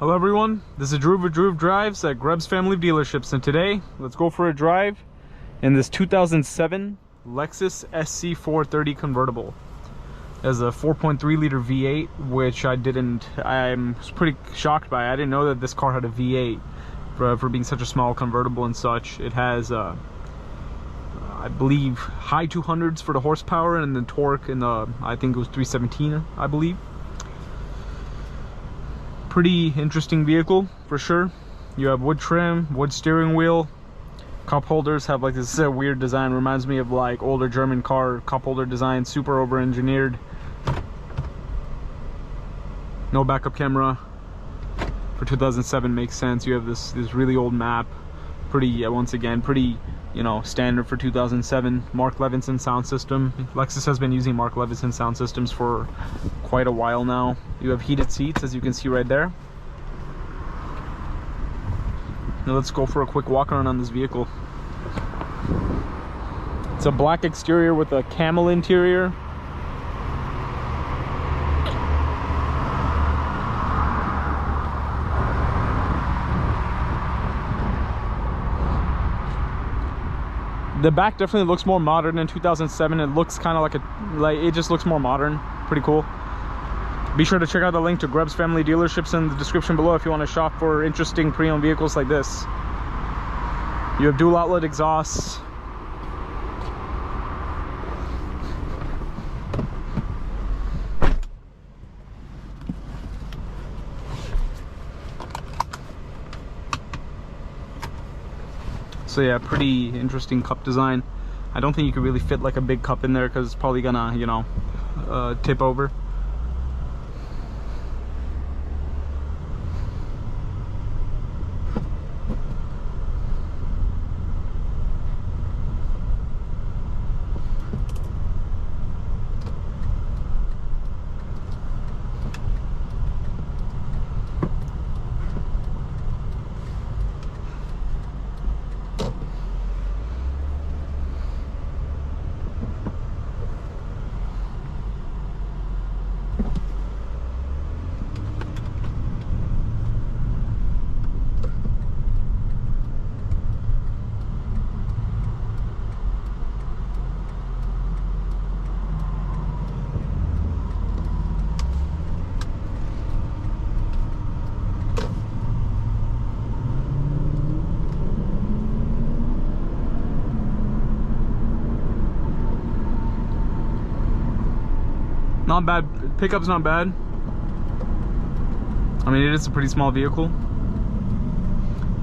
Hello everyone, this is Drew with Drew Drives at Greb's Family Dealerships, and today let's go for a drive in this 2007 Lexus SC430 convertible. It has a 4.3 liter V8, which I'm pretty shocked by. I didn't know that this car had a V8 for being such a small convertible and such. It has I believe high 200s for the horsepower, and the torque in the, I think it was 317, I believe. Pretty interesting vehicle for sure. You have wood trim, wood steering wheel. Cup holders have like this weird design, reminds me of like older German car cup holder design, super over engineered. No backup camera for 2007 makes sense. You have this really old map, pretty once again pretty, you know, standard for 2007. Mark Levinson sound system. Lexus has been using Mark Levinson sound systems for quite a while now. You have heated seats, as you can see right there. Now let's go for a quick walk around on this vehicle. It's a black exterior with a camel interior. The back definitely looks more modern in 2007. It looks kind of like it just looks more modern. Pretty cool. Be sure to check out the link to Greb's Family Dealerships in the description below if you want to shop for interesting pre-owned vehicles like this. You have dual outlet exhausts. So yeah, pretty interesting cup design. I don't think you could really fit like a big cup in there because it's probably gonna, you know, tip over. Not bad. Pickup's not bad. I mean, it is a pretty small vehicle.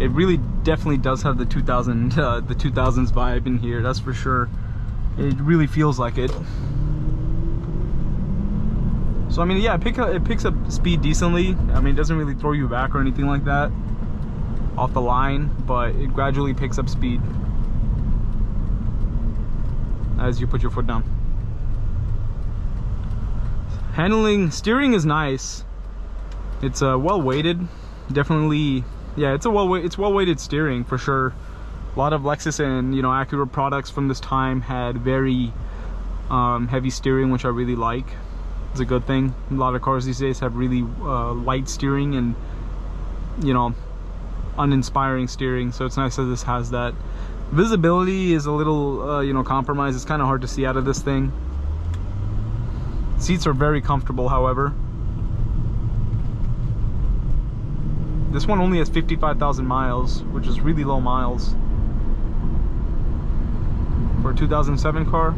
It really definitely does have the 2000s vibe in here, that's for sure. It really feels like it. So I mean, yeah, it picks up speed decently. I mean, it doesn't really throw you back or anything like that off the line, but it gradually picks up speed as you put your foot down. Steering is nice. It's well weighted, definitely. Yeah, it's well weighted steering for sure. A lot of Lexus and, you know, Acura products from this time had very heavy steering, which I really like. It's a good thing. A lot of cars these days have really light steering and, you know, uninspiring steering. So it's nice that this has that. Visibility is a little you know, compromised. It's kind of hard to see out of this thing. Seats are very comfortable, however. This one only has 55,000 miles, which is really low miles for a 2007 car.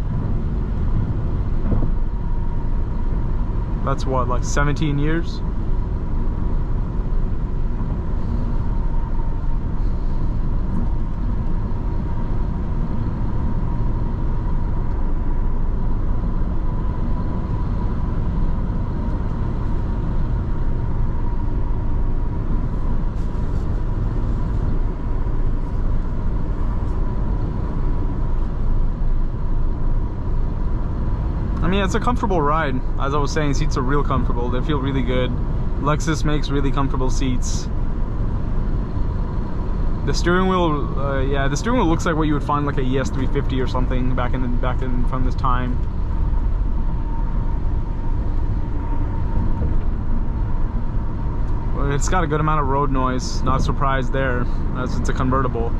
That's what, like 17 years? I mean, it's a comfortable ride. As I was saying, seats are real comfortable. They feel really good. Lexus makes really comfortable seats. The steering wheel, yeah, the steering wheel looks like what you would find like a ES350 or something back in from this time. It's got a good amount of road noise. Not surprised there, as it's a convertible.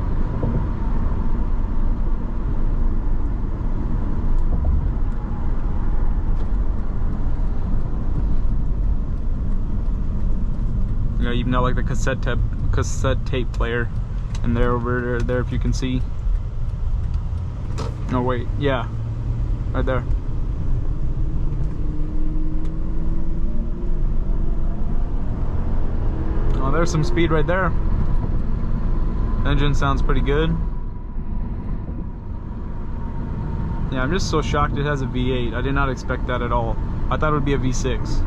Yeah, even got like the cassette tape player in there, over there if you can see. No, wait, yeah, right there. Oh, there's some speed right there. Engine sounds pretty good. Yeah, I'm just so shocked it has a V8. I did not expect that at all. I thought it would be a V6.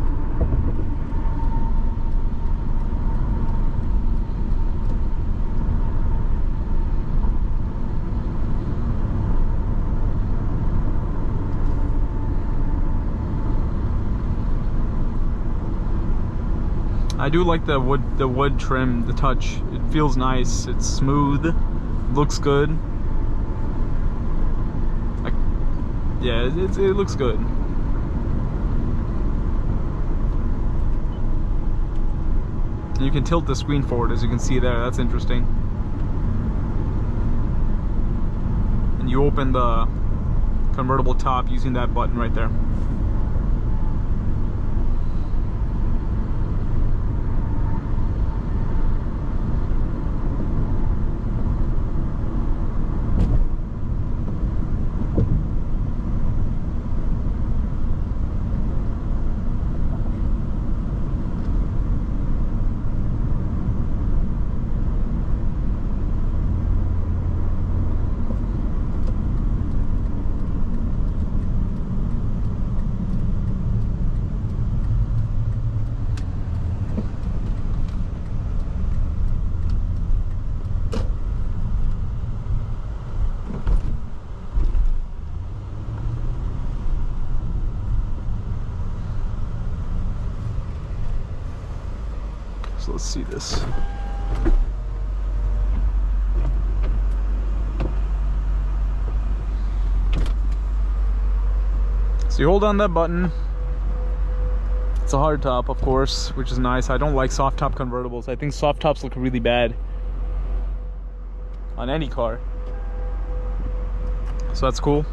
I do like the wood trim, the touch. It feels nice. It's smooth. Looks good. Yeah, it looks good. You can tilt the screen forward, as you can see there. That's interesting. And you open the convertible top using that button right there. So let's see this. So you hold on that button. It's a hard top, of course, which is nice. I don't like soft top convertibles. I think soft tops look really bad on any car. So that's cool.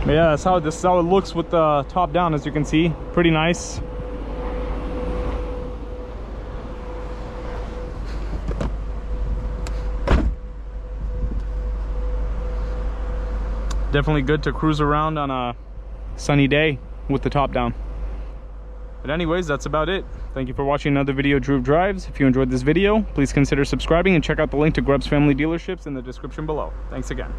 But yeah, this is how it looks with the top down, as you can see. Pretty nice. Definitely good to cruise around on a sunny day with the top down. But anyways, that's about it. Thank you for watching another video of Drew Drives. If you enjoyed this video, please consider subscribing and check out the link to Grubbs Family Dealerships in the description below. Thanks again.